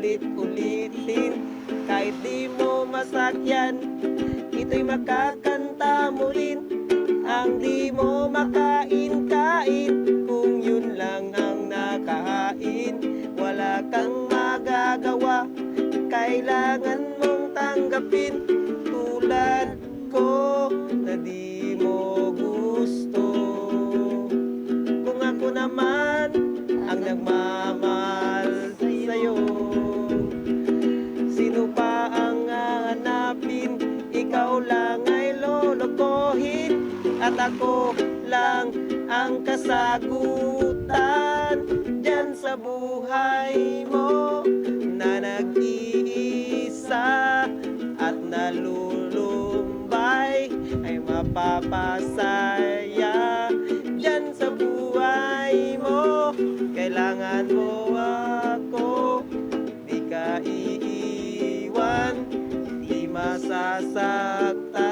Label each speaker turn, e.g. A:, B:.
A: ulit-ulitin. Kahit di mo masakyan, ito'y makakanta mo rin. Ang di mo makain-kain, kung yun lang ang nakahain. Wala kang magagawa, kailangan mong tanggapin. Tulad ko na di mo gusto. Kung ako naman ang nagmamahal sa'yo, sino pa ang hahanapin? Ikaw lang ay lolokohin, at ako lang ang kasagutan dyan sa buhay mo na nag-iisa at nalulumbay. Ay mapapasaya dyan sa buhay mo. Kailangan mo ako, di ka iiwan, di masasaktan.